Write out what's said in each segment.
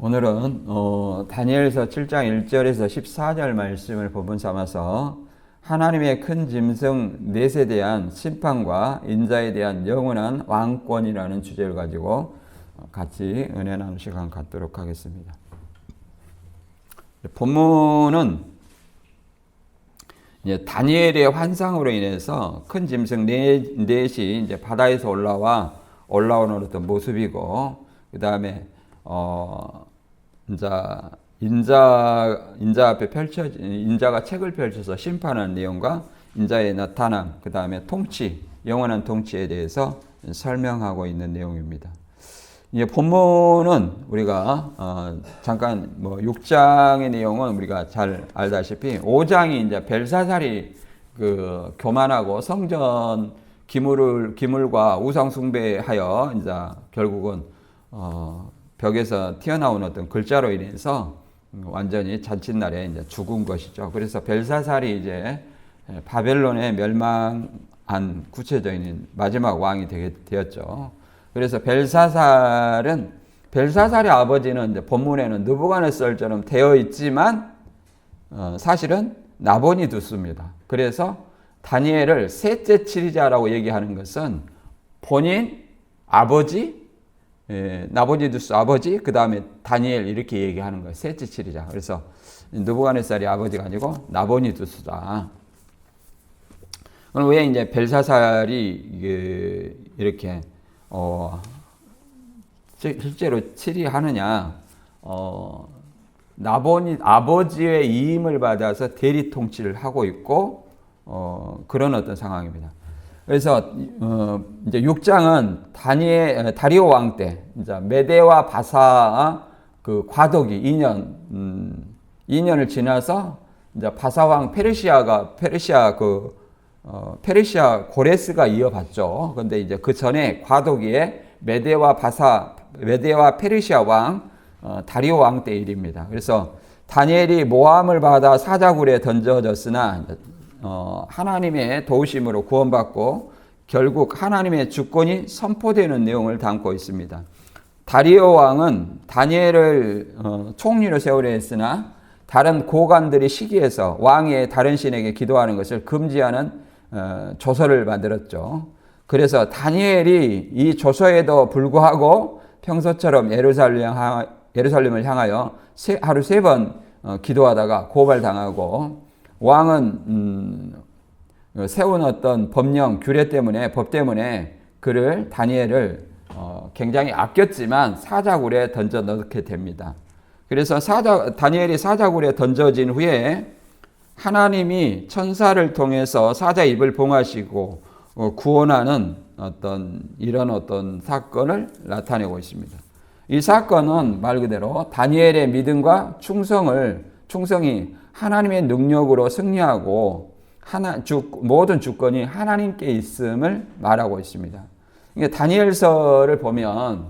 오늘은 다니엘서 7장 1절에서 14절 말씀을 본문 삼아서 하나님의 큰 짐승 넷에 대한 심판과 인자에 대한 영원한 왕권이라는 주제를 가지고 같이 은혜 나누는 시간 갖도록 하겠습니다. 본문은 이제 다니엘의 환상으로 인해서 큰 짐승 넷이 이제 바다에서 올라오는 어떤 모습이고, 그 다음에 인자 앞에 인자가 책을 펼쳐서 심판하는 내용과 인자의 나타남, 그 다음에 통치, 영원한 통치에 대해서 설명하고 있는 내용입니다. 이제 본문은 우리가 잠깐 6장의 내용은 우리가 잘 알다시피 5장이 이제 벨사살이 교만하고 성전 기물과 우상 숭배하여 이제 결국은 벽에서 튀어나온 어떤 글자로 인해서 완전히 잔칫날에 이제 죽은 것이죠. 그래서 벨사살이 이제 바벨론의 멸망한 구체적인 마지막 왕이 되었죠. 그래서 벨사살의 아버지는 이제 본문에는 느부갓네살처럼 되어 있지만 사실은 나보니두스입니다. 그래서 다니엘을 셋째 치리자라고 얘기하는 것은 본인 아버지, 나보니두스 아버지, 그 다음에 다니엘 이렇게 얘기하는 거예요. 셋째 치리자. 그래서 느부갓네살이 아버지가 아니고 나보니두스다. 그럼 왜 이제 벨사살이 이렇게 실제로 치리하느냐? 아버지의 이임을 받아서 대리 통치를 하고 있고, 그런 어떤 상황입니다. 그래서 이제 6장은 다리오 왕 때, 이제 메데와 바사 그 과도기 2년을 지나서 이제 바사 왕 페르시아 고레스가 이어받죠. 그런데 이제 그 전에 과도기에 메데와 페르시아 왕 다리오 왕 때 일입니다. 그래서 다니엘이 모함을 받아 사자굴에 던져졌으나 하나님의 도우심으로 구원받고 결국 하나님의 주권이 선포되는 내용을 담고 있습니다. 다리오 왕은 다니엘을 총리로 세우려 했으나 다른 고관들이 시기해서 왕이 다른 신에게 기도하는 것을 금지하는 조서를 만들었죠. 그래서 다니엘이 이 조서에도 불구하고 평소처럼 예루살렘을 향하여 하루 3번 기도하다가 고발당하고, 왕은 세운 어떤 법 때문에 다니엘을 굉장히 아꼈지만 사자굴에 던져 넣게 됩니다. 그래서 다니엘이 사자굴에 던져진 후에 하나님이 천사를 통해서 사자 입을 봉하시고 구원하는 이런 어떤 사건을 나타내고 있습니다. 이 사건은 말 그대로 다니엘의 믿음과 충성이 하나님의 능력으로 승리하고 모든 주권이 하나님께 있음을 말하고 있습니다. 그러니까 다니엘서를 보면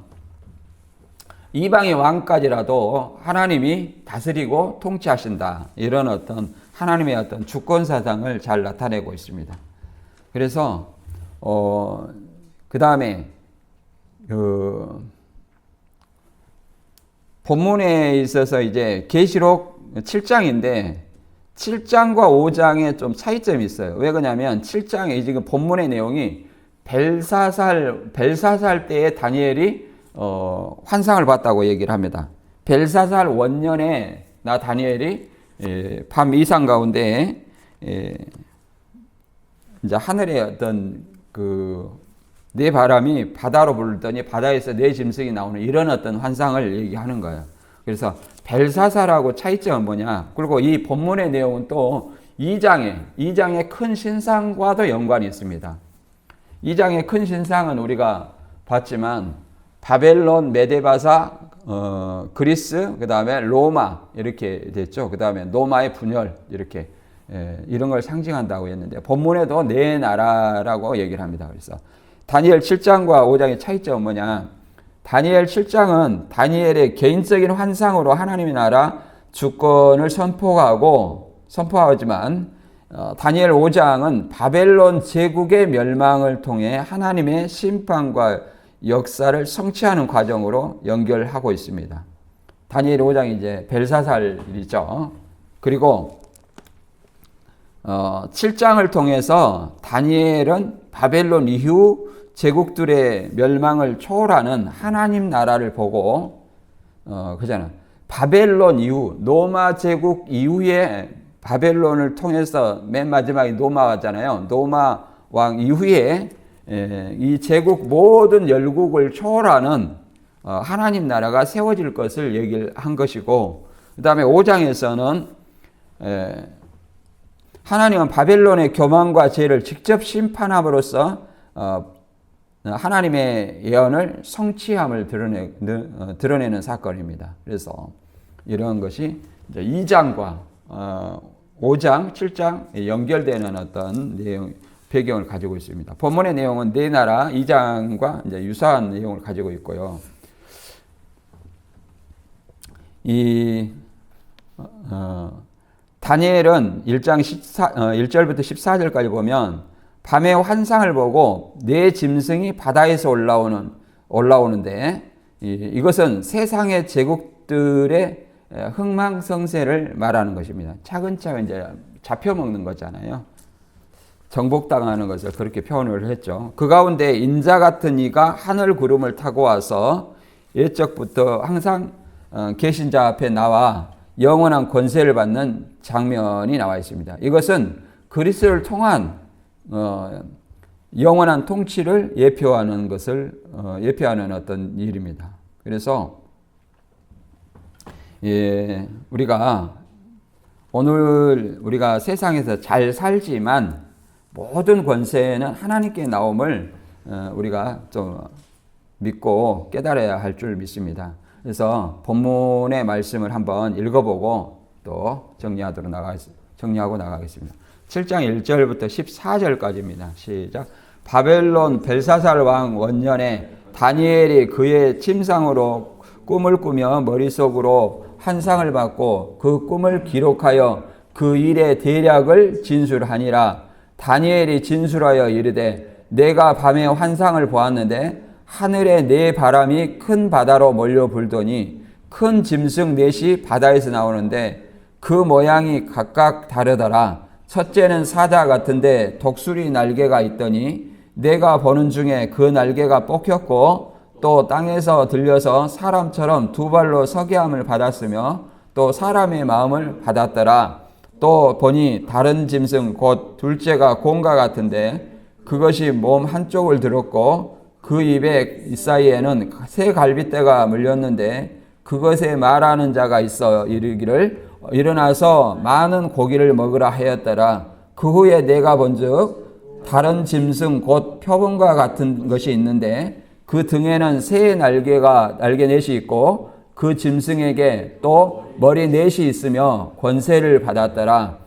이방의 왕까지라도 하나님이 다스리고 통치하신다, 이런 어떤 하나님의 어떤 주권 사상을 잘 나타내고 있습니다. 그래서 그 다음에 본문에 있어서 이제 계시록 7장인데 7장과 5장에 좀 차이점이 있어요. 왜 그러냐면 7장에 지금 본문의 내용이 벨사살 때에 다니엘이 환상을 봤다고 얘기를 합니다. 벨사살 원년에 나 다니엘이 밤 이상 가운데 이제 하늘에 어떤 네 바람이 바다로 불더니 바다에서 네 짐승이 나오는 이런 어떤 환상을 얘기하는 거예요. 그래서 벨사살하고 차이점은 뭐냐? 그리고 이 본문의 내용은 또 2장의 큰 신상과도 연관이 있습니다. 2장의 큰 신상은 우리가 봤지만 바벨론, 메데바사, 그리스, 그 다음에 로마 이렇게 됐죠. 그 다음에 노마의 분열 이렇게 이런 걸 상징한다고 했는데 본문에도 네 나라라고 얘기를 합니다. 그래서 다니엘 7장과 5장의 차이점은 뭐냐? 다니엘 7장은 다니엘의 개인적인 환상으로 하나님의 나라 주권을 선포하지만 다니엘 5장은 바벨론 제국의 멸망을 통해 하나님의 심판과 역사를 성취하는 과정으로 연결하고 있습니다. 다니엘 5장이 이제 벨사살이죠. 그리고 7장을 통해서 다니엘은 바벨론 이후 제국들의 멸망을 초월하는 하나님 나라를 보고 그잖아. 바벨론 이후 노마 제국 이후에 바벨론을 통해서 맨 마지막에 노마잖아요. 노마 왕 이후에 이 제국 모든 열국을 초월하는 하나님 나라가 세워질 것을 얘기를 한 것이고, 그 다음에 5장에서는 하나님은 바벨론의 교만과 죄를 직접 심판함으로써 하나님의 예언을 성취함을 드러내는 사건입니다. 그래서 이런 것이 이제 2장과 5장, 7장 연결되는 어떤 내용, 배경을 가지고 있습니다. 본문의 내용은 네 나라 2장과 이제 유사한 내용을 가지고 있고요. 다니엘은 1장 1절부터 14절까지 보면 밤에 환상을 보고 네 짐승이 바다에서 올라오는데 이것은 세상의 제국들의 흥망성쇠를 말하는 것입니다. 차근차근 이제 잡혀먹는 거잖아요. 정복당하는 것을 그렇게 표현을 했죠. 그 가운데 인자 같은 이가 하늘 구름을 타고 와서 옛적부터 항상 계신 자 앞에 나와 영원한 권세를 받는 장면이 나와 있습니다. 이것은 그리스도를 통한 영원한 통치를 예표하는 것을 예표하는 어떤 일입니다. 그래서 오늘 우리가 세상에서 잘 살지만 모든 권세는 하나님께 나옴을 우리가 좀 믿고 깨달아야 할 줄 믿습니다. 그래서 본문의 말씀을 한번 읽어보고 또 정리하고 나가겠습니다. 7장 1절부터 14절까지입니다. 시작. 바벨론 벨사살 왕 원년에 다니엘이 그의 침상으로 꿈을 꾸며 머릿속으로 환상을 받고 그 꿈을 기록하여 그 일의 대략을 진술하니라. 다니엘이 진술하여 이르되 내가 밤에 환상을 보았는데 하늘에 네 바람이 큰 바다로 몰려 불더니 큰 짐승 넷이 바다에서 나오는데 그 모양이 각각 다르더라. 첫째는 사자 같은데 독수리 날개가 있더니 내가 보는 중에 그 날개가 뽑혔고 또 땅에서 들려서 사람처럼 두 발로 서게 함을 받았으며 또 사람의 마음을 받았더라. 또 보니 다른 짐승 곧 둘째가 곰과 같은데 그것이 몸 한쪽을 들었고 그 입에 사이에는 새 갈빗대가 물렸는데 그것에 말하는 자가 있어 이르기를 일어나서 많은 고기를 먹으라 하였더라. 그 후에 내가 본즉 다른 짐승 곧 표범과 같은 것이 있는데 그 등에는 새 날개 넷이 있고 그 짐승에게 또 머리 넷이 있으며 권세를 받았더라.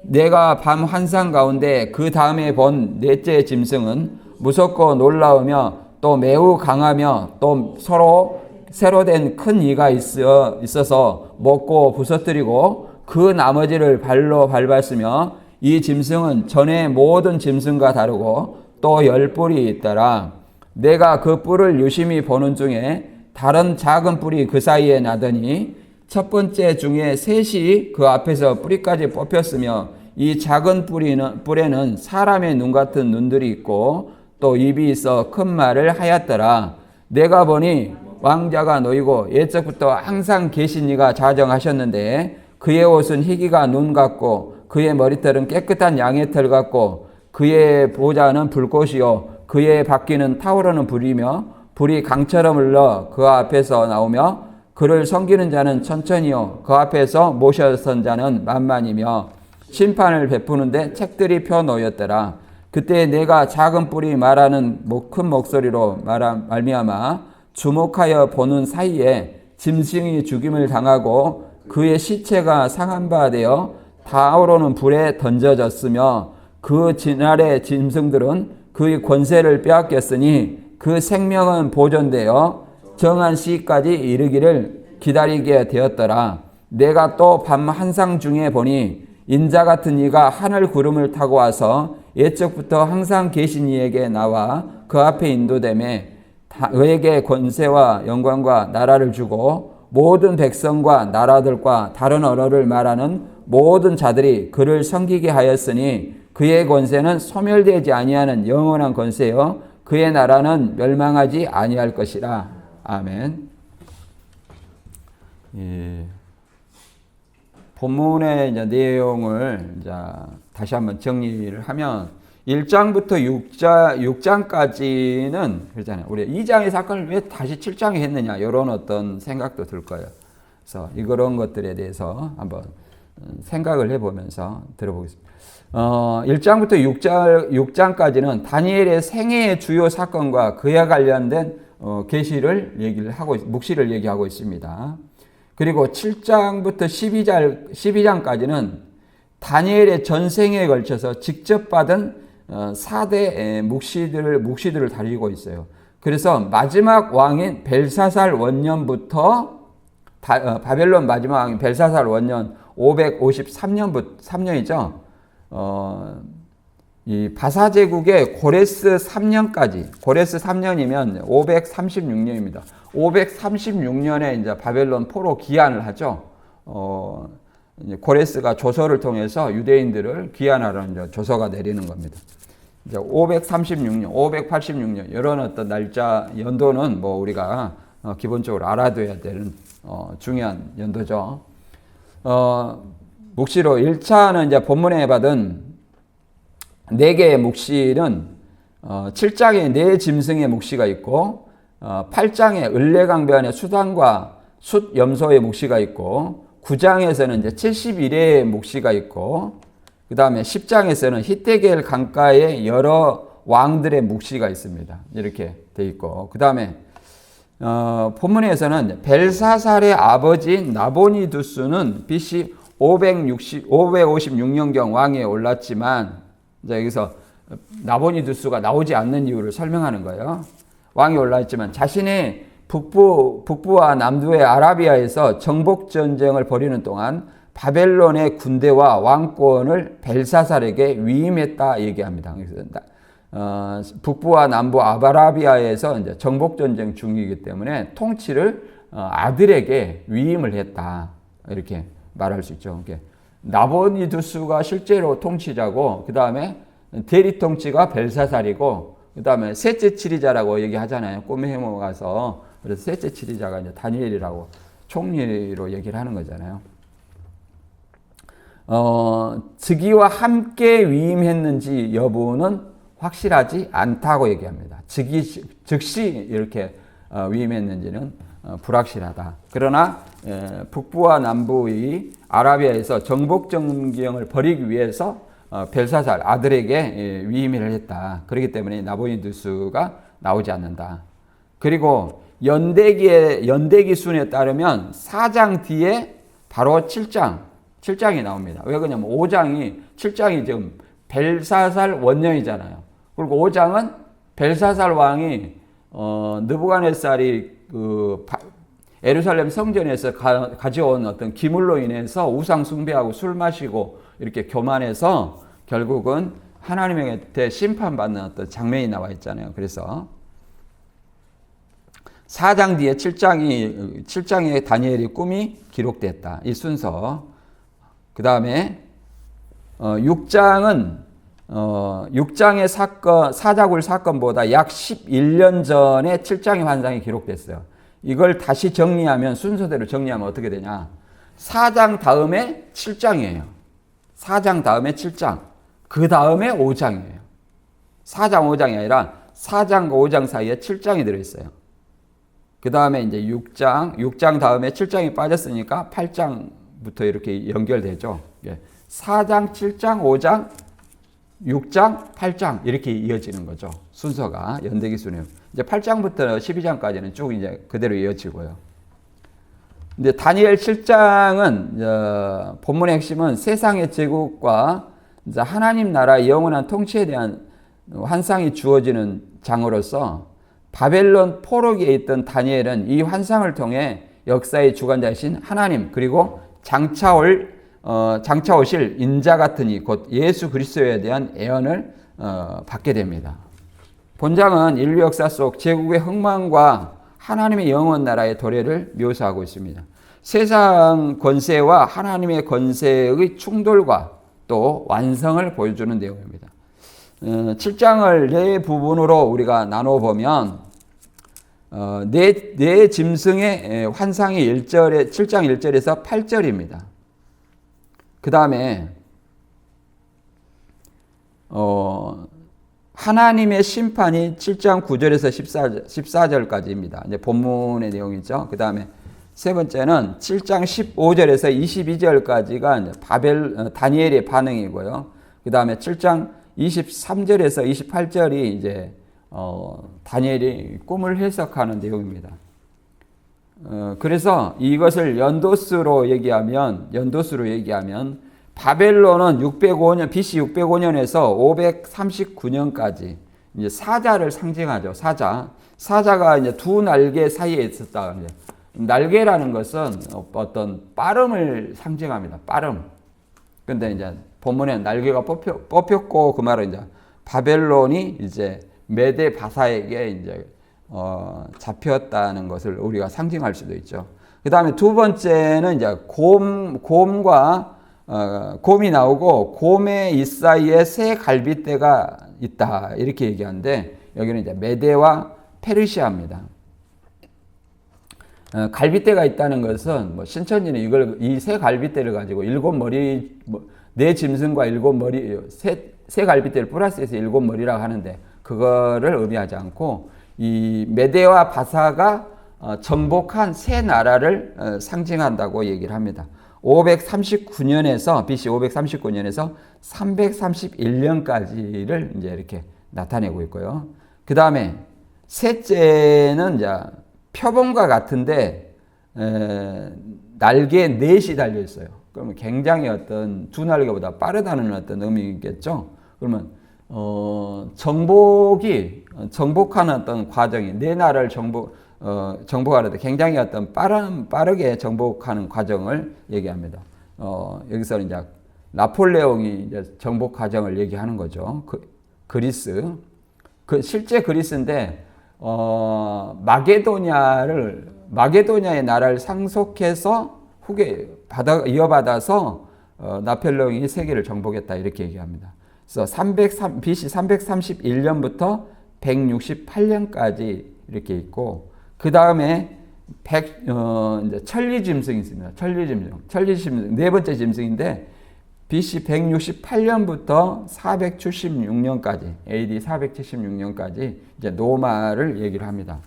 내가 밤 환상 가운데 그 다음에 본 넷째 짐승은 무섭고 놀라우며 또 매우 강하며 또 서로 새로 된 큰 이가 있어서 먹고 부서뜨리고 그 나머지를 발로 밟았으며 이 짐승은 전에 모든 짐승과 다르고 또 10뿔이 있더라. 내가 그 뿔을 유심히 보는 중에 다른 작은 뿔이 그 사이에 나더니 첫 번째 중에 셋이 그 앞에서 뿌리까지 뽑혔으며 이 작은 뿔에는 사람의 눈 같은 눈들이 있고 또 입이 있어 큰 말을 하였더라. 내가 보니 왕자가 놓이고 옛적부터 항상 계신 이가 자정하셨는데 그의 옷은 희기가 눈 같고 그의 머리털은 깨끗한 양의 털 같고 그의 보좌는 불꽃이요 그의 바퀴는 타오르는 불이며 불이 강처럼 흘러 그 앞에서 나오며 그를 섬기는 자는 천천히요 그 앞에서 모셔선 자는 만만이며 심판을 베푸는데 책들이 펴놓였더라. 그때 내가 작은 뿔이 말하는 큰 목소리로 말미암아 주목하여 보는 사이에 짐승이 죽임을 당하고 그의 시체가 상한 바 되어 타오르는 불에 던져졌으며 그 진알의 짐승들은 그의 권세를 빼앗겼으니 그 생명은 보존되어 정한 시까지 이르기를 기다리게 되었더라. 내가 또 밤 환상 중에 보니 인자 같은 이가 하늘 구름을 타고 와서 옛적부터 항상 계신 이에게 나와 그 앞에 인도되매 그에게 권세와 영광과 나라를 주고 모든 백성과 나라들과 다른 언어를 말하는 모든 자들이 그를 섬기게 하였으니 그의 권세는 소멸되지 아니하는 영원한 권세요 그의 나라는 멸망하지 아니할 것이라. 아멘. 예. 본문의 이제 내용을 이제 다시 한번 정리를 하면 1장부터 6장까지는 그렇잖아요. 우리 2장의 사건을 왜 다시 7장에 했느냐 이런 어떤 생각도 들 거예요. 그래서 이런 것들에 대해서 한번 생각을 해보면서 들어보겠습니다. 1장부터 6장까지는 다니엘의 생애의 주요 사건과 그에 관련된 계시를 묵시를 얘기하고 있습니다. 그리고 7장부터 12장까지는 다니엘의 전생에 걸쳐서 직접 받은 4대 묵시들을 다루고 있어요. 그래서 마지막 왕인 벨사살 원년부터 바벨론 마지막 왕인 벨사살 원년 553년이죠. 이 바사제국의 고레스 3년까지, 고레스 3년이면 536년입니다. 536년에 이제 바벨론 포로 귀환을 하죠. 이제 고레스가 조서를 통해서 유대인들을 귀환하라는 이제 조서가 내리는 겁니다. 이제 536년, 586년 이런 어떤 날짜 연도는 뭐 우리가 기본적으로 알아둬야 되는 중요한 연도죠. 묵시로 1차는 이제 본문에 받은 4개의 묵시는 7장에 네 짐승의 묵시가 있고 8장에 을레강변의 수단과 숫 염소의 묵시가 있고 9장에서는 이제 71회의 묵시가 있고 그 다음에 10장에서는 히데겔 강가의 여러 왕들의 묵시가 있습니다. 이렇게 돼 있고 그 다음에 본문에서는 벨사살의 아버지인 나보니두스는 BC 556년경 왕위에 올랐지만 이제 여기서 나보니두스가 나오지 않는 이유를 설명하는 거예요. 왕이 올랐지만 자신이 북부와 남부의 아라비아에서 정복전쟁을 벌이는 동안 바벨론의 군대와 왕권을 벨사살에게 위임했다 얘기합니다. 그래서 북부와 남부 아라비아에서 이제 정복전쟁 중이기 때문에 통치를 아들에게 위임을 했다. 이렇게 말할 수 있죠. 나보니두스가 실제로 통치자고 그 다음에 대리 통치가 벨사살이고 그 다음에 셋째 치리자라고 얘기하잖아요. 꿈에 가서 그래서 셋째 치리자가 이제 다니엘이라고 총리로 얘기를 하는 거잖아요. 즉위와 함께 위임했는지 여부는 확실하지 않다고 얘기합니다. 즉시 이렇게 위임했는지는 불확실하다. 그러나 북부와 남부의 아라비아에서 정복전쟁을 벌이기 위해서 벨사살 아들에게 위임을 했다. 그렇기 때문에 나보니두스가 나오지 않는다. 그리고 연대기 순에 따르면 4장 뒤에 바로 7장이 나옵니다. 왜 그러냐면 7장이 지금 벨사살 원년이잖아요. 그리고 5장은 벨사살 왕이 느부갓네살이 예루살렘 성전에서 가져온 어떤 기물로 인해서 우상 숭배하고 술 마시고 이렇게 교만해서 결국은 하나님에게 심판받는 어떤 장면이 나와 있잖아요. 그래서 4장 뒤에 7장에 다니엘의 꿈이 기록됐다. 이 순서. 그 다음에 6장은 6장의 사건, 사자굴 사건보다 약 11년 전에 7장의 환상이 기록됐어요. 이걸 다시 정리하면 순서대로 정리하면 어떻게 되냐? 4장 다음에 7장이에요. 4장 다음에 7장. 그 다음에 5장이에요. 4장 5장이 아니라 4장과 5장 사이에 7장이 들어있어요. 그 다음에 이제 6장 다음에 7장이 빠졌으니까 8장부터 이렇게 연결되죠. 4장, 7장, 5장, 6장, 8장 이렇게 이어지는 거죠. 순서가 연대기 순이에요. 이제 8장부터 12장까지는 쭉 이제 그대로 이어지고요. 근데 다니엘 7장은 본문의 핵심은 세상의 제국과 이제 하나님 나라의 영원한 통치에 대한 환상이 주어지는 장으로서 바벨론 포로기에 있던 다니엘은 이 환상을 통해 역사의 주관자이신 하나님 그리고 장차 오실 인자 같으니 곧 예수 그리스도에 대한 예언을 받게 됩니다. 본장은 인류 역사 속 제국의 흥망과 하나님의 영원 나라의 도래를 묘사하고 있습니다. 세상 권세와 하나님의 권세의 충돌과 또 완성을 보여주는 내용입니다. 7장을 네 부분으로 우리가 나눠보면 네 짐승의 환상이 7장 1절에서 8절입니다. 그 다음에 하나님의 심판이 7장 9절에서 14절까지입니다. 이제 본문의 내용이죠. 그 다음에 세 번째는 7장 15절에서 22절까지가 다니엘의 반응이고요. 그 다음에 7장 23절에서 28절이 이제 다니엘이 꿈을 해석하는 내용입니다. 그래서 이것을 연도수로 얘기하면 바벨론은 605년 BC 605년에서 539년까지 이제 사자를 상징하죠. 사자가 이제 두 날개 사이에 있었다. 날개라는 것은 어떤 빠름을 상징합니다. 빠름. 근데 이제 본문에 날개가 뽑혔고 그 말은 이제 바벨론이 이제 메데 바사에게 이제 잡혔다는 것을 우리가 상징할 수도 있죠. 그 다음에 두 번째는 이제 곰이 나오고 곰의 이 사이에 새 갈빗대가 있다 이렇게 얘기하는데 여기는 이제 메데와 페르시아입니다. 갈빗대가 있다는 것은 뭐 신천지는 이 새 갈빗대를 가지고 일곱 머리 네 짐승과 일곱 머리 새 갈빗대를 플러스해서 일곱 머리라고 하는데 그거를 의미하지 않고 이 메데와 바사가 정복한 새 나라를 상징한다고 얘기를 합니다. 539년에서 BC 539년에서 331년까지를 이제 이렇게 나타내고 있고요. 그 다음에 셋째는 이제 표범과 같은데 날개에 넷이 달려 있어요. 그러면 굉장히 어떤 두 날개보다 빠르다는 어떤 의미겠죠. 그러면 정복하는 어떤 과정이 네 나라를 정복하는데 굉장히 어떤 빠르게 정복하는 과정을 얘기합니다. 여기서 이제 나폴레옹이 이제 정복 과정을 얘기하는 거죠. 그리스. 실제 그리스인데 마게도냐의 나라를 상속해서 이어받아서 나폴레옹이 세계를 정복했다 이렇게 얘기합니다. 그래서 BC 331년부터 168년까지 이렇게 있고 그 다음에 천리짐승이 있습니다. 천리짐승 네 번째 짐승인데 BC 168년부터 476년까지 AD 476년까지 이제 노마를 얘기를 합니다.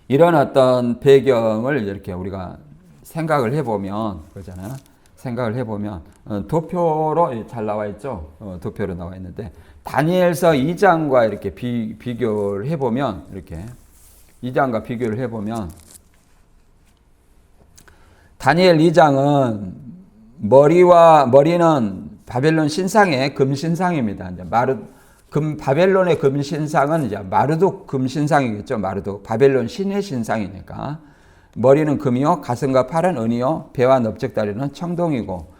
이런 어떤 배경을 이렇게 우리가 생각을 해보면 그러잖아요. 생각을 해보면 도표로 잘 나와 있죠. 도표로 나와 있는데 다니엘서 2장과 이렇게 비교를 해보면 이렇게 2장과 비교를 해보면 다니엘 2장은 머리는 바벨론 신상의 금신상입니다. 이제 바벨론의 금신상은 이제 마르둑 금신상이겠죠. 마르둑 바벨론 신의 신상이니까 머리는 금이요 가슴과 팔은 은이요 배와 넓적다리는 청동이고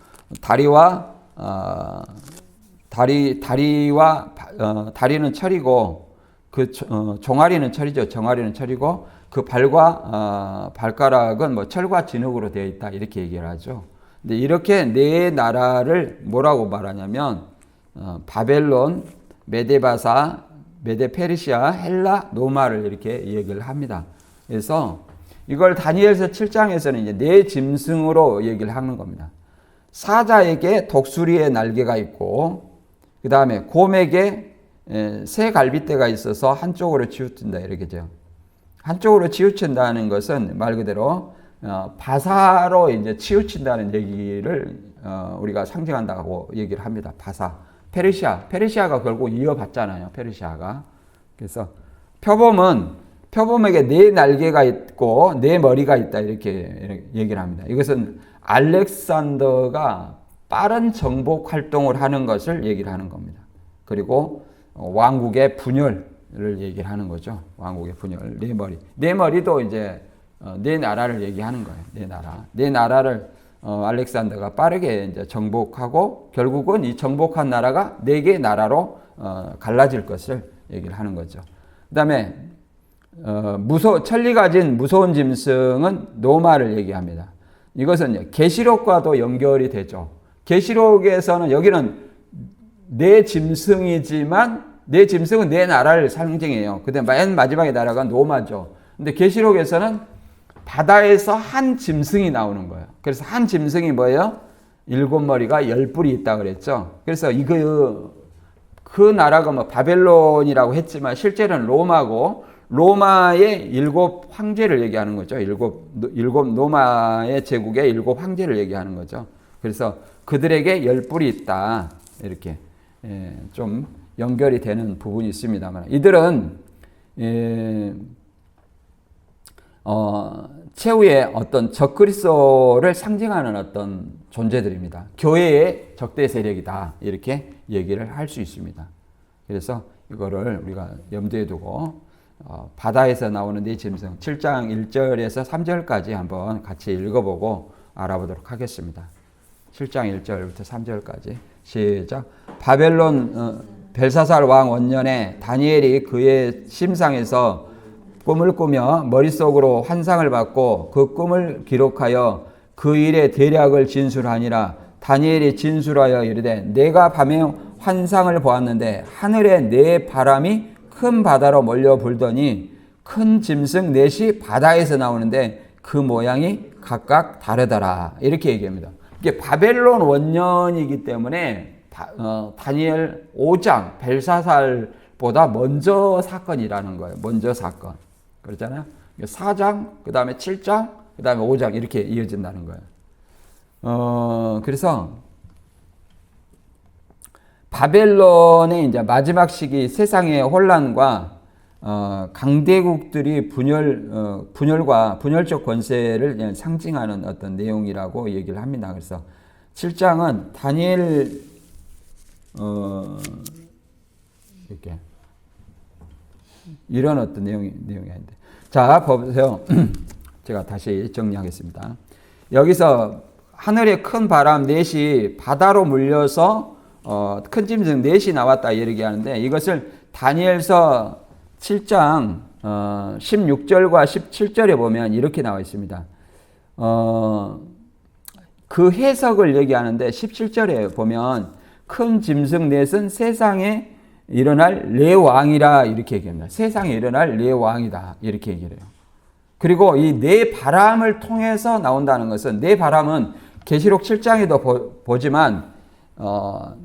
다리는 철이고 그 종아리는 철이죠. 정아리는 철이고 그 발과 발가락은 뭐 철과 진흙으로 되어 있다 이렇게 얘기를 하죠. 근데 이렇게 네 나라를 뭐라고 말하냐면 바벨론, 메데바사, 메데페르시아, 헬라, 노마를 이렇게 얘기를 합니다. 그래서 이걸 다니엘서 7장에서는 이제 네 짐승으로 얘기를 하는 겁니다. 사자에게 독수리의 날개가 있고 그 다음에 곰에게 새 갈빗대가 있어서 한쪽으로 치우친다 이렇게죠. 한쪽으로 치우친다는 것은 말 그대로 바사로 이제 치우친다는 얘기를 우리가 상징한다고 얘기를 합니다. 바사, 페르시아가 결국 이어받잖아요. 페르시아가. 그래서 표범에게 네 날개가 있고 네 머리가 있다 이렇게 얘기를 합니다. 이것은 알렉산더가 빠른 정복 활동을 하는 것을 얘기를 하는 겁니다. 그리고 왕국의 분열을 얘기를 하는 거죠. 왕국의 분열, 네 머리도 이제 네 나라를 얘기하는 거예요. 네 나라를 알렉산더가 빠르게 이제 정복하고 결국은 이 정복한 나라가 네 개의 나라로 갈라질 것을 얘기를 하는 거죠. 그다음에 천리 가진 무서운 짐승은 노마를 얘기합니다. 이것은 계시록과도 연결이 되죠. 계시록에서는 여기는 내 짐승이지만 내 짐승은 내 나라를 상징해요. 그다음 맨 마지막에 나라가 노마죠. 근데 계시록에서는 바다에서 한 짐승이 나오는 거예요. 그래서 한 짐승이 뭐예요? 7머리가 10뿔이 있다 그랬죠. 그래서 그 나라가 뭐 바벨론이라고 했지만 실제로는 로마고 로마의 7 황제를 얘기하는 거죠. 일곱 로마의 제국의 7 황제를 얘기하는 거죠. 그래서 그들에게 10뿔이 있다. 이렇게 좀 연결이 되는 부분이 있습니다만 이들은 최후의 어떤 적그리스도를 상징하는 어떤 존재들입니다. 교회의 적대 세력이다. 이렇게 얘기를 할 수 있습니다. 그래서 이거를 우리가 염두에 두고 바다에서 나오는 네 짐승 7장 1절에서 3절까지 한번 같이 읽어보고 알아보도록 하겠습니다. 7장 1절부터 3절까지 시작. 바벨론 벨사살 왕 원년에 다니엘이 그의 심상에서 꿈을 꾸며 머릿속으로 환상을 받고 그 꿈을 기록하여 그 일의 대략을 진술하니라. 다니엘이 진술하여 이르되 내가 밤에 환상을 보았는데 하늘에 네 바람이 큰 바다로 몰려 불더니 큰 짐승 넷이 바다에서 나오는데 그 모양이 각각 다르더라. 이렇게 얘기합니다. 이게 바벨론 원년이기 때문에 다니엘 5장 벨사살보다 먼저 사건이라는 거예요. 먼저 사건. 그렇잖아요. 4장, 그 다음에 7장, 그 다음에 5장 이렇게 이어진다는 거예요. 그래서 바벨론의 이제 마지막 시기 세상의 혼란과 강대국들이 분열과 분열적 권세를 상징하는 어떤 내용이라고 얘기를 합니다. 그래서 7장은 다니엘 이렇게 이런 어떤 내용이 아닌데. 자, 보세요. 제가 다시 정리하겠습니다. 여기서 하늘에 큰 바람 넷이 바다로 물려서 큰 짐승 넷이 나왔다 이렇게 하는데 이것을 다니엘서 7장 16절과 17절에 보면 이렇게 나와 있습니다. 그 해석을 얘기하는데 17절에 보면 큰 짐승 넷은 세상에 일어날 내 왕이라 이렇게 얘기합니다. 세상에 일어날 내 왕이다 이렇게 얘기를 해요. 그리고 이 내 바람을 통해서 나온다는 것은 내 바람은 계시록 7장에도 보지만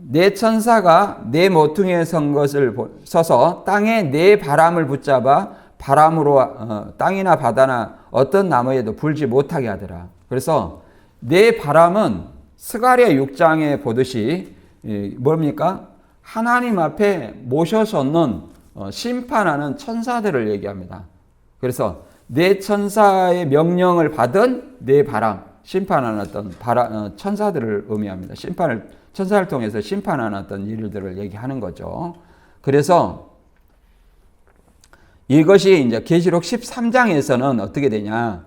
내 천사가 내 모퉁이에 서서 땅에 내 바람을 붙잡아 바람으로 땅이나 바다나 어떤 나무에도 불지 못하게 하더라. 그래서 내 바람은 스가랴 6장에 보듯이 뭡니까? 하나님 앞에 모셔서는 심판하는 천사들을 얘기합니다. 그래서 내 천사의 명령을 받은 내 바람, 심판하는 어떤 천사들을 의미합니다. 천사를 통해서 심판하는 어떤 일들을 얘기하는 거죠. 그래서 이것이 이제 계시록 13장에서는 어떻게 되냐?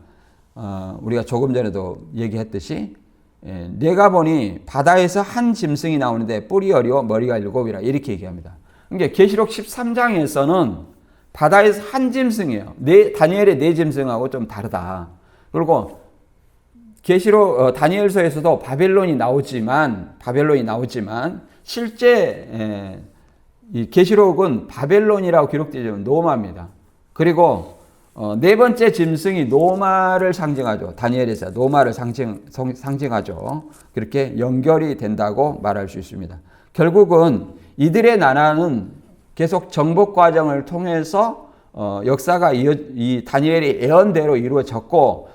우리가 조금 전에도 얘기했듯이 내가 보니 바다에서 한 짐승이 나오는데 뿔이 어리고 머리가 7이라 이렇게 얘기합니다. 그러니까 계시록 13장에서는 바다에서 한 짐승이에요. 다니엘의 네 짐승하고 좀 다르다. 그리고 계시록 다니엘서에서도 바벨론이 나오지만 실제 이 계시록은 바벨론이라고 기록되죠. 노마입니다. 그리고 네 번째 짐승이 노마를 상징하죠. 다니엘에서 노마를 상징하죠. 그렇게 연결이 된다고 말할 수 있습니다. 결국은 이들의 나라는 계속 정복 과정을 통해서 역사가 이 다니엘의 예언대로 이루어졌고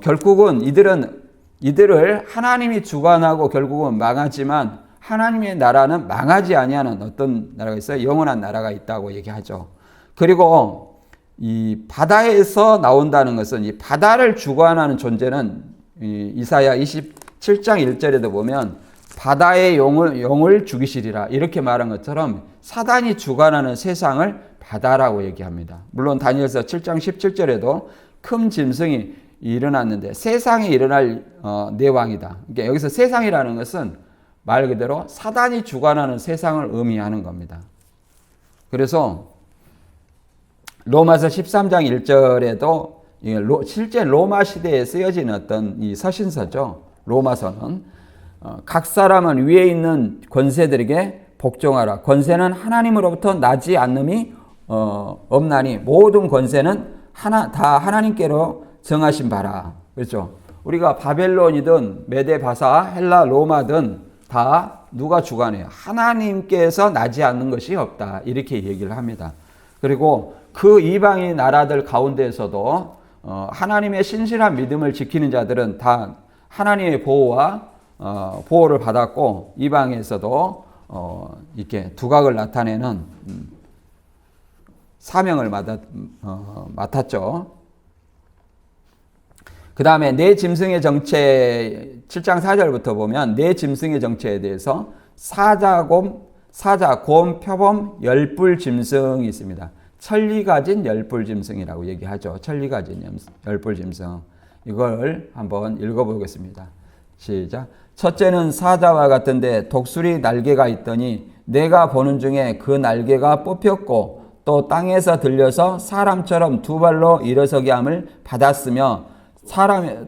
결국은 이들을 하나님이 주관하고 결국은 망하지만 하나님의 나라는 망하지 아니하는 어떤 나라가 있어요? 영원한 나라가 있다고 얘기하죠. 그리고 이 바다에서 나온다는 것은 이 바다를 주관하는 존재는 이사야 27장 1절에도 보면 바다의 용을 죽이시리라 이렇게 말한 것처럼 사단이 주관하는 세상을 바다라고 얘기합니다. 물론 다니엘서 7장 17절에도 큰 짐승이 일어났는데 세상에 일어날 내 왕이다. 그러니까 여기서 세상이라는 것은 말 그대로 사단이 주관하는 세상을 의미하는 겁니다. 그래서 로마서 13장 1절에도 실제 로마 시대에 쓰여진 어떤 이 서신서죠. 로마서는 각 사람은 위에 있는 권세들에게 복종하라. 권세는 하나님으로부터 나지 않음이 없나니 모든 권세는 다 하나님께로 정하신 바라. 그렇죠. 우리가 바벨론이든 메데바사, 헬라, 로마든 다 누가 주관해요? 하나님께서 나지 않는 것이 없다. 이렇게 얘기를 합니다. 그리고 그 이방인 나라들 가운데에서도 하나님의 신실한 믿음을 지키는 자들은 다 하나님의 보호를 받았고 이방에서도 이렇게 두각을 나타내는 사명을 맡았죠. 그 다음에 내 짐승의 정체 7장 4절부터 보면 내 짐승의 정체에 대해서 사자, 곰, 표범, 열불 짐승이 있습니다. 천리 가진 열불 짐승이라고 얘기하죠. 천리 가진 열불 짐승. 이걸 한번 읽어보겠습니다. 시작. 첫째는 사자와 같은데 독수리 날개가 있더니 내가 보는 중에 그 날개가 뽑혔고 또 땅에서 들려서 사람처럼 두 발로 일어서게 함을 받았으며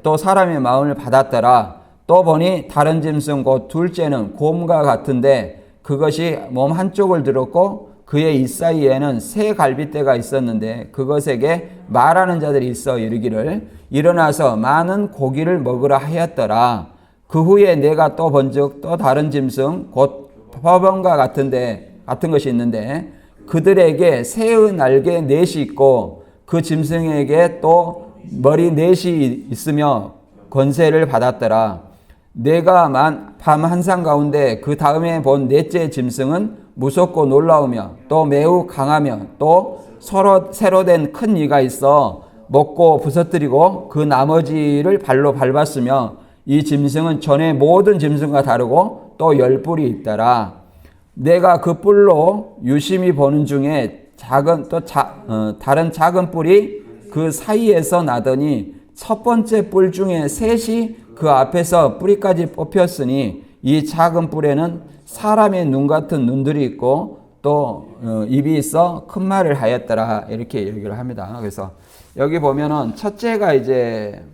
또 사람의 마음을 받았더라. 또 보니 다른 짐승 곧 둘째는 곰과 같은데 그것이 몸 한쪽을 들었고 그의 입 사이에는 새 갈빗대가 있었는데 그것에게 말하는 자들이 있어 이르기를 일어나서 많은 고기를 먹으라 하였더라. 그 후에 내가 또 본즉 또 다른 짐승 곧 표범과 같은 것이 있는데 그들에게 새의 날개 넷이 있고 그 짐승에게 또 머리 넷이 있으며 권세를 받았더라. 내가 밤 한상 가운데 그 다음에 본 넷째 짐승은 무섭고 놀라우며 또 매우 강하며 또 새로 된 큰 이가 있어 먹고 부서뜨리고 그 나머지를 발로 밟았으며 이 짐승은 전에 모든 짐승과 다르고 또 열뿔이 있더라. 내가 그 뿔로 유심히 보는 중에 다른 작은 뿔이 그 사이에서 나더니 첫 번째 뿔 중에 셋이 그 앞에서 뿌리까지 뽑혔으니 이 작은 뿔에는 사람의 눈 같은 눈들이 있고 또 입이 있어 큰 말을 하였더라. 이렇게 얘기를 합니다. 그래서 여기 보면은 첫째가 이제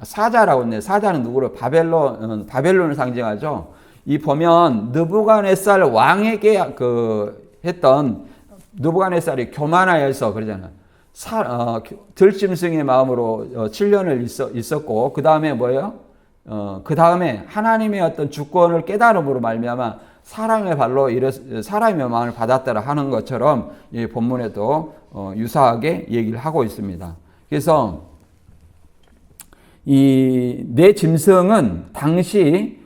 사자라고 했네. 사자는 누구를? 바벨론을 상징하죠. 이 보면 느부갓네살 왕에게 했던 느부갓네살이 교만하여서 그러잖아요. 들짐승의 마음으로 7년을 있었고 그 다음에 뭐예요? 그 다음에 하나님의 어떤 주권을 깨달음으로 말미암아 사람의 마음을 받았다라 하는 것처럼 이 본문에도 유사하게 얘기를 하고 있습니다. 그래서 이 네 짐승은 당시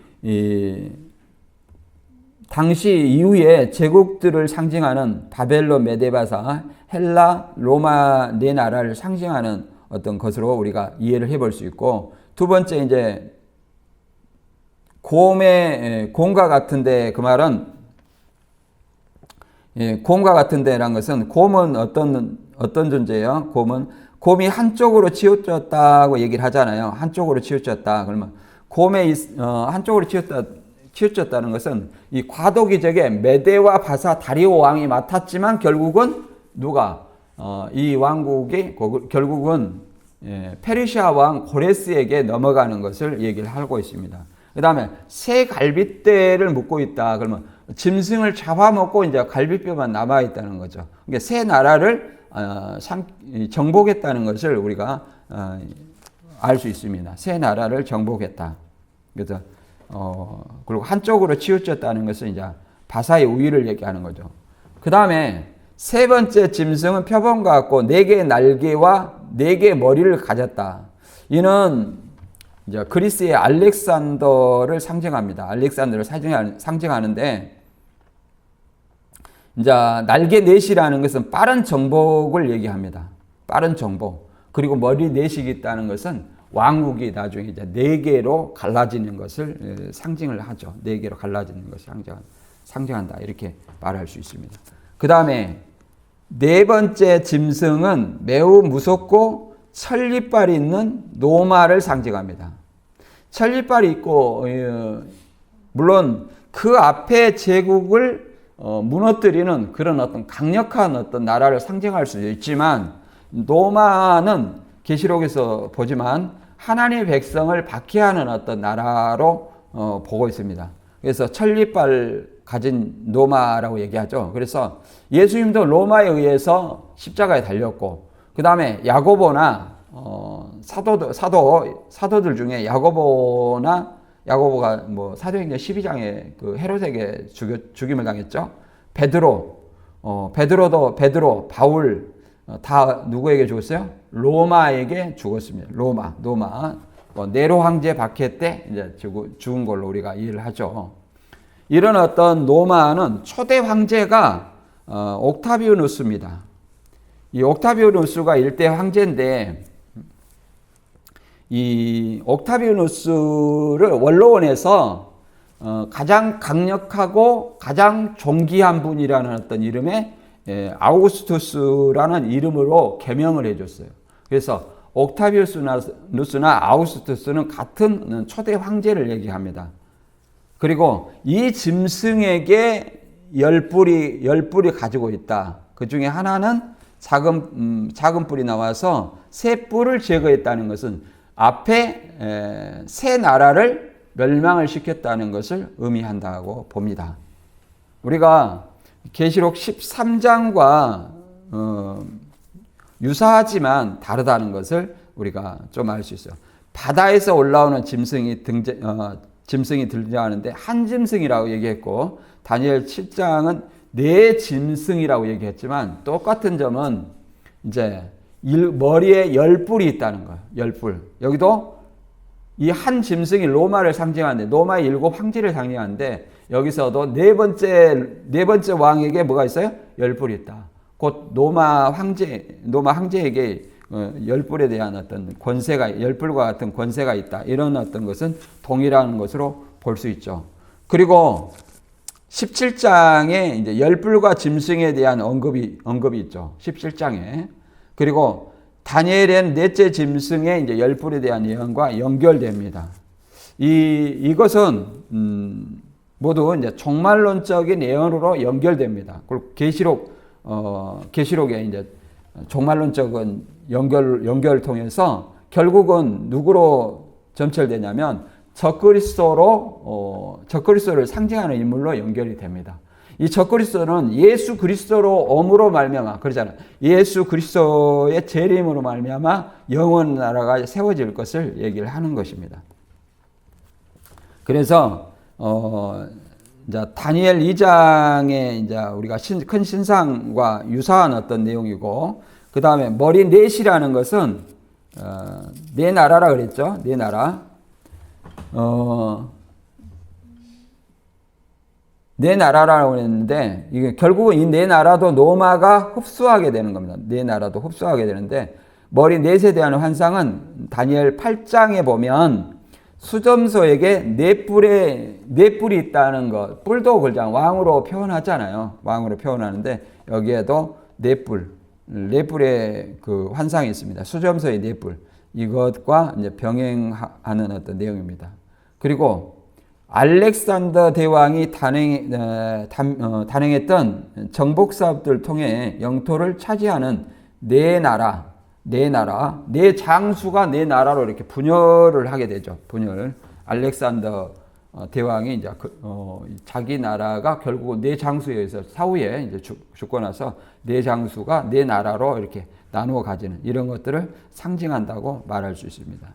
이후에 제국들을 상징하는 바벨론, 메데바사, 헬라, 로마 네 나라를 상징하는 어떤 것으로 우리가 이해를 해볼 수 있고, 두 번째 이제 곰과 같은데, 그 말은 곰과 같은데라는 것은 곰은 어떤 존재예요? 곰이 한쪽으로 치우쳤다고 얘기를 하잖아요. 한쪽으로 치우쳤다. 그러면 곰의 한쪽으로 치우쳤다는 것은 이 과도기적에 메데와 바사 다리오 왕이 맡았지만 결국은 누가 이 왕국이 결국은 페르시아 왕 고레스에게 넘어가는 것을 얘기를 하고 있습니다. 그 다음에 새 갈빗대를 묶고 있다. 그러면 짐승을 잡아먹고 이제 갈빗뼈만 남아 있다는 거죠. 그러니까 새 나라를 정복했다는 것을 우리가 알 수 있습니다. 새 나라를 정복했다. 그래서 그리고 한쪽으로 치우쳤다는 것은 이제 바사의 우위를 얘기하는 거죠. 그 다음에 세 번째 짐승은 표범과 같고 4개의 날개와 4개의 머리를 가졌다. 이는 이제 그리스의 알렉산더를 상징합니다. 알렉산더를 상징하는데, 이제 날개 넷이라는 것은 빠른 정복을 얘기합니다. 빠른 정복. 그리고 머리 넷이 있다는 것은 왕국이 나중에 이제 4개로 갈라지는 것을 상징을 하죠. 4개로 갈라지는 것을 상징한다. 이렇게 말할 수 있습니다. 그 다음에 네 번째 짐승은 매우 무섭고 천리빨이 있는 노마를 상징합니다. 천리빨이 있고, 물론 그 앞에 제국을 무너뜨리는 그런 어떤 강력한 어떤 나라를 상징할 수도 있지만, 로마는 계시록에서 보지만 하나님의 백성을 박해하는 어떤 나라로 보고 있습니다. 그래서 천리빨 가진 로마라고 얘기하죠. 그래서 예수님도 로마에 의해서 십자가에 달렸고, 그 다음에 야고보나 사도들 중에 야고보가 뭐 사도행전 12장에 그 헤롯에게 죽임을 당했죠. 베드로, 바울 다 누구에게 죽었어요? 로마에게 죽었습니다. 로마. 네로 황제 박해 때 이제 죽은 걸로 우리가 이해를 하죠. 이런 어떤 로마는 초대 황제가 옥타비아누스입니다. 이 옥타비아누스가 일대 황제인데, 이 옥타비아누스를 원로원에서 가장 강력하고 가장 존귀한 분이라는 어떤 이름의 아우구스투스라는 이름으로 개명을 해줬어요. 그래서 옥타비아누스나 아우구스투스는 같은 초대 황제를 얘기합니다. 그리고 이 짐승에게 열 뿔이 가지고 있다. 그 중에 하나는 작은 뿔이 나와서 세 뿔을 제거했다는 것은 앞에 세 나라를 멸망을 시켰다는 것을 의미한다고 봅니다. 우리가 계시록 13장과 유사하지만 다르다는 것을 우리가 좀 알 수 있어요. 바다에서 올라오는 짐승이 등장하는데 한 짐승이라고 얘기했고, 다니엘 7장은 네 짐승이라고 얘기했지만, 똑같은 점은 이제 머리에 10뿔이 있다는 거예요. 10뿔. 여기도 이 한 짐승이 로마를 상징하는데, 로마의 7 황제를 상징하는데, 여기서도 네 번째 왕에게 뭐가 있어요? 10뿔이 있다. 곧 로마 황제에게 10뿔에 대한 어떤 권세가, 10뿔과 같은 권세가 있다. 이런 어떤 것은 동일한 것으로 볼 수 있죠. 그리고 17장에 이제 10뿔과 짐승에 대한 언급이 있죠. 17장에. 그리고 다니엘은 넷째 짐승의 이제 10뿔에 대한 예언과 연결됩니다. 이것은 모두 이제 종말론적인 예언으로 연결됩니다. 그리고 계시록에 이제 종말론적인 연결을 통해서 결국은 누구로 점철되냐면 적그리스도를 상징하는 인물로 연결이 됩니다. 이 적그리스도는 예수 그리스도로 엄으로 말미암아, 그러잖아요. 예수 그리스도의 재림으로 말미암아 영원 나라가 세워질 것을 얘기를 하는 것입니다. 그래서 이제 다니엘 2장에 이제 우리가 큰 신상과 유사한 어떤 내용이고, 그 다음에 머리 넷이라는 것은 네 나라라 그랬죠. 네 나라. 네 나라라고 했는데, 이게 결국은 이 네 나라도 로마가 흡수하게 되는 겁니다. 네 나라도 흡수하게 되는데, 머리 넷에 대한 환상은 다니엘 8장에 보면 수점소에게 네 뿔이 있다는 것, 뿔도 그냥 왕으로 표현하잖아요. 왕으로 표현하는데 여기에도 네 뿔의 그 환상이 있습니다. 수점소의 네 뿔. 이것과 이제 병행하는 어떤 내용입니다. 그리고 알렉산더 대왕이 단행했던 정복 사업들을 통해 영토를 차지하는 네 장수가 네 나라로 이렇게 분열을 하게 되죠. 분열. 알렉산더 대왕이 이제 자기 나라가 결국은 네 장수에 의해서 사후에 이제 죽고 나서 네 장수가 네 나라로 이렇게 나누어 가지는 이런 것들을 상징한다고 말할 수 있습니다.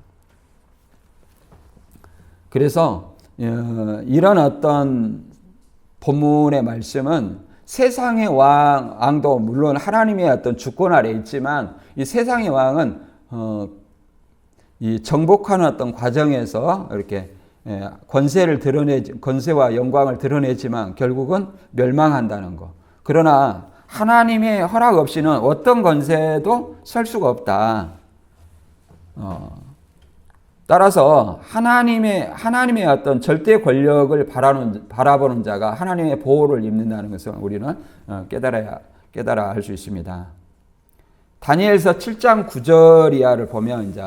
그래서 이런 어떤 본문의 말씀은 세상의 왕도 물론 하나님의 어떤 주권 아래 있지만, 이 세상의 왕은 이 정복하는 어떤 과정에서 이렇게 권세와 영광을 드러내지만 결국은 멸망한다는 거. 그러나 하나님의 허락 없이는 어떤 권세도 설 수가 없다. 따라서 하나님의 어떤 절대 권력을 바라보는 자가 하나님의 보호를 입는다는 것을 우리는 깨달아 할 수 있습니다. 다니엘서 7장 9절 이하를 보면 이제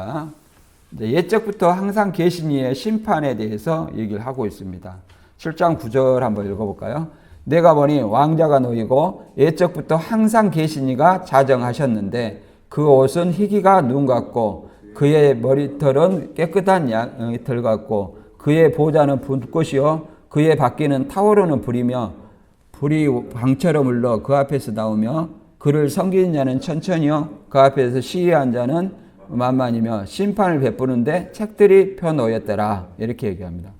옛적부터 항상 계신 이의 심판에 대해서 얘기를 하고 있습니다. 7장 9절 한번 읽어볼까요? 내가 보니 왕자가 놓이고 옛적부터 항상 계신 이가 자정하셨는데 그 옷은 희기가 눈 같고 그의 머리털은 깨끗한 양털 같고 그의 보좌는 불꽃이요 그의 바퀴는 타오르는 불이며 불이 방처럼 흘러 그 앞에서 나오며 그를 섬기는 자는 천천히요 그 앞에서 시위한 자는 만만이며 심판을 베푸는데 책들이 펴놓였더라 이렇게 얘기합니다.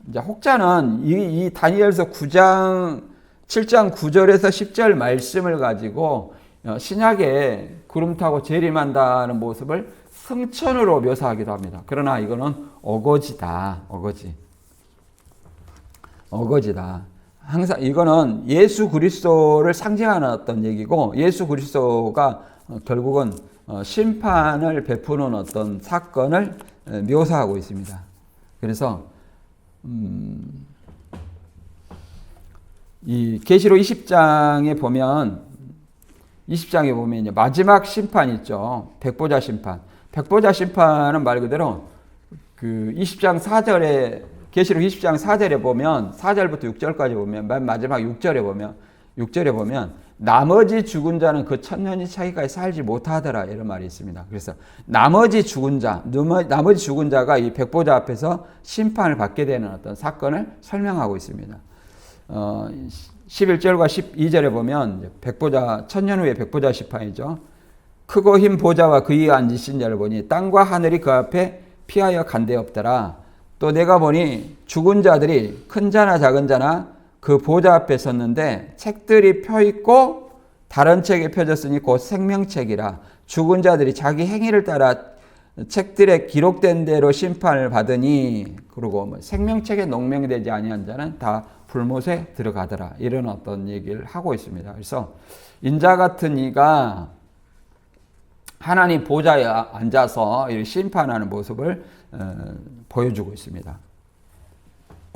이제 혹자는 이 다니엘서 9장 7장 9절에서 10절 말씀을 가지고 신약에 구름 타고 재림한다는 모습을 승천으로 묘사하기도 합니다. 그러나 이거는 어거지다. 어거지다. 항상 이거는 예수 그리스도를 상징하는 어떤 얘기고 예수 그리스도가 결국은 심판을 베푸는 어떤 사건을 묘사하고 있습니다. 그래서 이 계시록 20장에 보면 이제 마지막 심판 있죠. 백보자 심판. 백보자 심판은 말 그대로 그 20장 4절에 계시록 20장 4절에 보면 4절부터 6절까지 보면 맨 마지막 6절에 보면 나머지 죽은 자는 그 천년이 차기까지 살지 못하더라 이런 말이 있습니다. 그래서 나머지 죽은 자가 이 백보자 앞에서 심판을 받게 되는 어떤 사건을 설명하고 있습니다. 11절과 12절에 보면 백보자 천년 후에 백보자 심판이죠. 크고 흰 보좌와 그 위에 앉으신 자를 보니 땅과 하늘이 그 앞에 피하여 간데 없더라. 또 내가 보니 죽은 자들이 큰 자나 작은 자나 그 보좌 앞에 섰는데 책들이 펴 있고 다른 책에 펴졌으니 곧 생명책이라. 죽은 자들이 자기 행위를 따라 책들에 기록된 대로 심판을 받으니 그리고 생명책에 농명되지 아니한 자는 다 불못에 들어가더라. 이런 어떤 얘기를 하고 있습니다. 그래서 인자 같은 이가 하나님 보좌에 앉아서 심판하는 모습을 보여주고 있습니다.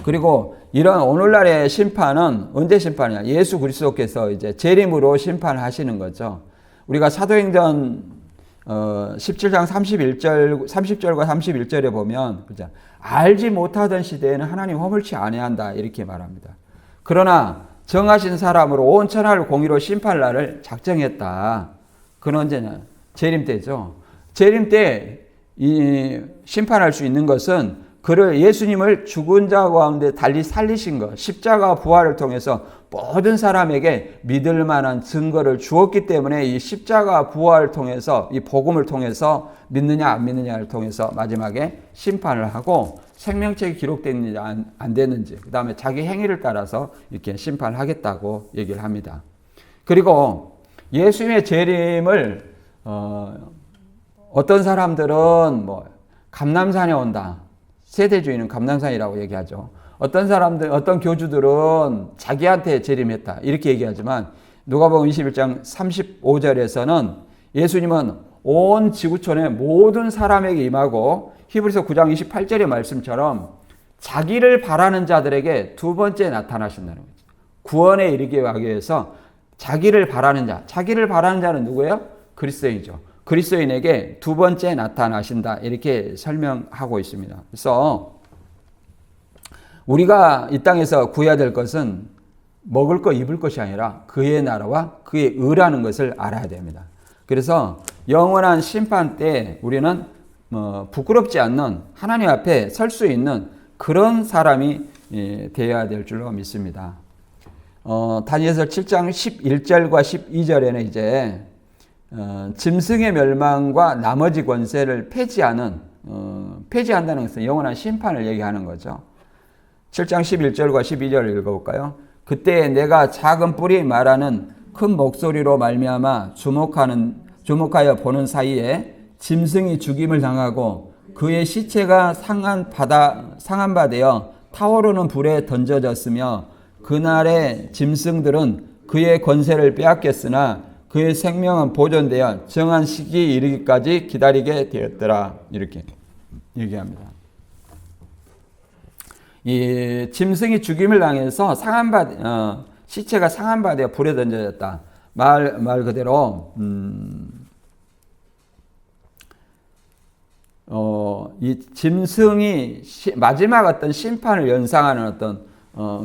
그리고 이런 오늘날의 심판은 언제 심판이냐? 예수 그리스도께서 이제 재림으로 심판을 하시는 거죠. 우리가 사도행전 17장 30절과 31절에 보면 그죠? 알지 못하던 시대에는 하나님 허물치 아니한다 이렇게 말합니다. 그러나 정하신 사람으로 온 천하를 공의로 심판할 날을 작정했다. 그건 언제냐? 재림 때죠. 재림 때 이 심판할 수 있는 것은 그를 예수님을 죽은 자 가운데 달리 살리신 것, 십자가 부활을 통해서 모든 사람에게 믿을 만한 증거를 주었기 때문에 이 십자가 부활을 통해서 이 복음을 통해서 믿느냐 안 믿느냐를 통해서 마지막에 심판을 하고 생명책이 기록됐는지 안 됐는지 그 다음에 자기 행위를 따라서 이렇게 심판을 하겠다고 얘기를 합니다. 그리고 예수님의 재림을 어떤 사람들은 감람산에 온다. 세대주의는 감람산이라고 얘기하죠. 어떤 교주들은 자기한테 재림했다. 이렇게 얘기하지만 누가복음 21장 35절에서는 예수님은 온 지구촌의 모든 사람에게 임하고 히브리서 9장 28절의 말씀처럼 자기를 바라는 자들에게 두 번째 나타나신다는 거죠. 구원에 이르게 하기 위해서 자기를 바라는 자는 누구예요? 그리스도인이죠. 그리스도인에게 두 번째 나타나신다. 이렇게 설명하고 있습니다. 그래서 우리가 이 땅에서 구해야 될 것은 먹을 것, 입을 것이 아니라 그의 나라와 그의 의라는 것을 알아야 됩니다. 그래서 영원한 심판 때 우리는 부끄럽지 않는 하나님 앞에 설 수 있는 그런 사람이 되어야 될 줄로 믿습니다. 다니엘서 7장 11절과 12절에는 이제 짐승의 멸망과 나머지 권세를 폐지한다는 것은 영원한 심판을 얘기하는 거죠. 7장 11절과 12절을 읽어볼까요? 그때 내가 작은 뿔이 말하는 큰 목소리로 말미암아 주목하여 보는 사이에 짐승이 죽임을 당하고 그의 시체가 상한 바 되어 타오르는 불에 던져졌으며 그날의 짐승들은 그의 권세를 빼앗겼으나 그의 생명은 보존되어 정한 시기에 이르기까지 기다리게 되었더라. 이렇게 얘기합니다. 이 짐승이 죽임을 당해서 시체가 상한 바 되어 불에 던져졌다. 말 그대로 이 짐승이 마지막 어떤 심판을 연상하는 어떤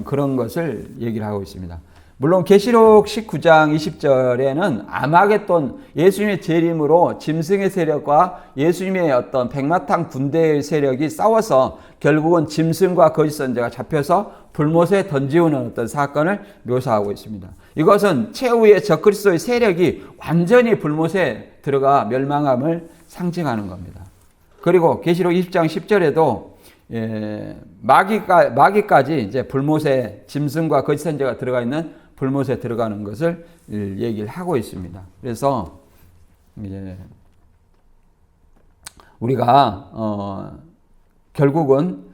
그런 것을 얘기를 하고 있습니다. 물론 계시록 19장 20절에는 아마겟돈 예수님의 재림으로 짐승의 세력과 예수님의 어떤 백마탄 군대의 세력이 싸워서 결국은 짐승과 거짓 선지자가 잡혀서 불못에 던지우는 어떤 사건을 묘사하고 있습니다. 이것은 최후의 적그리스도의 세력이 완전히 불못에 들어가 멸망함을 상징하는 겁니다. 그리고 계시록 20장 10절에도 마귀까지 이제 불못에 짐승과 거짓 선지자가 들어가 있는 불못에 들어가는 것을 얘기를 하고 있습니다. 그래서 우리가 결국은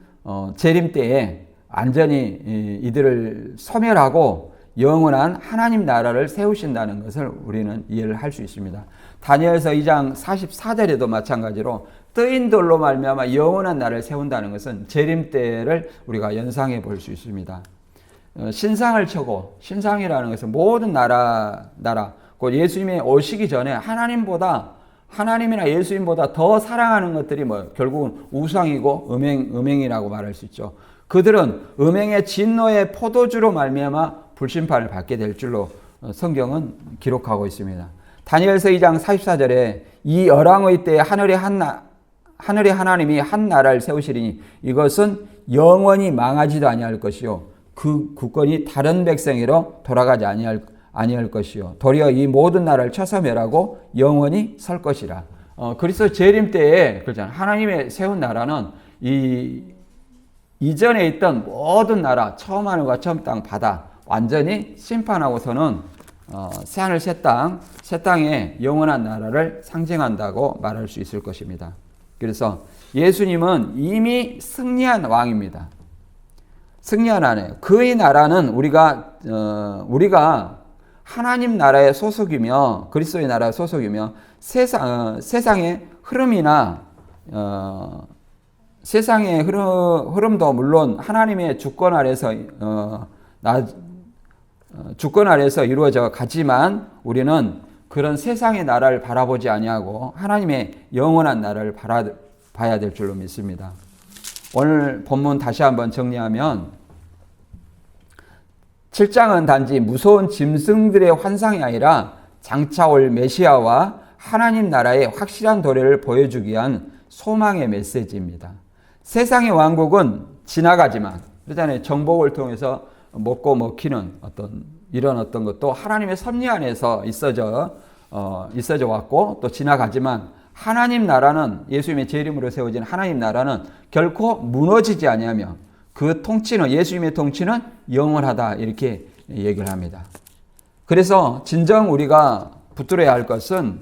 재림 때에 완전히 이들을 소멸하고 영원한 하나님 나라를 세우신다는 것을 우리는 이해를 할 수 있습니다. 다니엘서 2장 44절에도 마찬가지로 뜨인 돌로 말미암아 영원한 나라를 세운다는 것은 재림 때를 우리가 연상해 볼 수 있습니다. 신상을 쳐고, 신상이라는 것은 모든 나라, 곧 예수님이 오시기 전에 하나님이나 예수님보다 더 사랑하는 것들이 결국은 우상이고 음행이라고 말할 수 있죠. 그들은 음행의 진노의 포도주로 말미암아 불심판을 받게 될 줄로 성경은 기록하고 있습니다. 다니엘서 2장 44절에 이 열왕의 때에 하늘의 하나님이 한 나라를 세우시리니 이것은 영원히 망하지도 아니할 것이요 그 국권이 다른 백성으로 돌아가지 아니할 것이요 도리어 이 모든 나라를 쳐서 멸하고 영원히 설 것이라. 그리스도 재림 때에 그렇잖아요. 하나님의 세운 나라는 이전에 있던 모든 나라, 처음 하늘과 처음 땅, 바다 완전히 심판하고서는 새하늘 새 땅의 영원한 나라를 상징한다고 말할 수 있을 것입니다. 그래서 예수님은 이미 승리한 왕입니다. 승리한 아내요. 그의 나라는 우리가 하나님 나라의 소속이며 그리스도의 나라의 소속이며 세상의 흐름이나 세상의 흐름도 물론 하나님의 주권 아래서 이루어져 가지만 우리는 그런 세상의 나라를 바라보지 아니하고 하나님의 영원한 나라를 봐야 될 줄로 믿습니다. 오늘 본문 다시 한번 정리하면 7장은 단지 무서운 짐승들의 환상이 아니라 장차 올 메시아와 하나님 나라의 확실한 도래를 보여주기 위한 소망의 메시지입니다. 세상의 왕국은 지나가지만 그렇잖아요. 정복을 통해서 먹고 먹히는 이런 어떤 것도 하나님의 섭리 안에서 있어져 왔고 또 지나가지만 하나님 나라는 예수님의 재림으로 세워진 하나님 나라는 결코 무너지지 아니하며 그 통치는 예수님의 통치는 영원하다 이렇게 얘기를 합니다. 그래서 진정 우리가 붙들어야 할 것은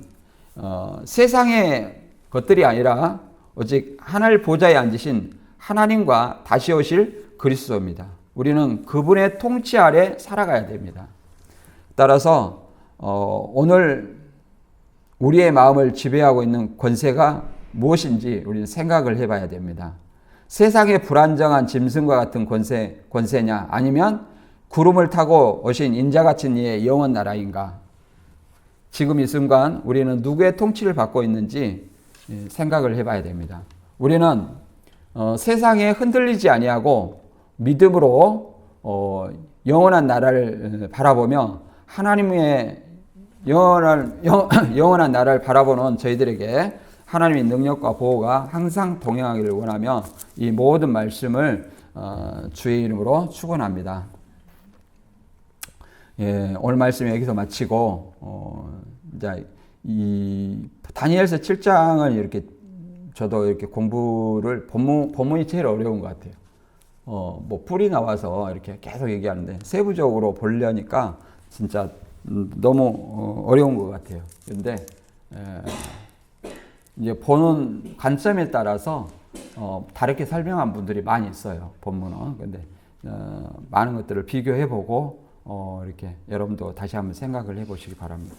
세상의 것들이 아니라 오직 하늘 보좌에 앉으신 하나님과 다시 오실 그리스도입니다. 우리는 그분의 통치 아래 살아가야 됩니다. 따라서 오늘 우리의 마음을 지배하고 있는 권세가 무엇인지 우리는 생각을 해봐야 됩니다. 세상의 불안정한 짐승과 같은 권세냐 아니면 구름을 타고 오신 인자같은 이의 영원 나라인가? 지금 이 순간 우리는 누구의 통치를 받고 있는지 생각을 해봐야 됩니다. 우리는 세상에 흔들리지 아니하고 믿음으로 영원한 나라를 바라보며 하나님의 영원한 나라를 바라보는 저희들에게 하나님의 능력과 보호가 항상 동행하기를 원하며 이 모든 말씀을 주의 이름으로 축원합니다. 오늘 말씀 여기서 마치고 이제 이 다니엘서 7장을 이렇게 저도 이렇게 공부를 본문이 제일 어려운 것 같아요. 뭐 뿔이 나와서 이렇게 계속 얘기하는데 세부적으로 보려니까 진짜 너무 어려운 것 같아요. 그런데 이제 보는 관점에 따라서 다르게 설명한 분들이 많이 있어요. 본문은. 근데 많은 것들을 비교해보고 이렇게 여러분도 다시 한번 생각을 해보시기 바랍니다.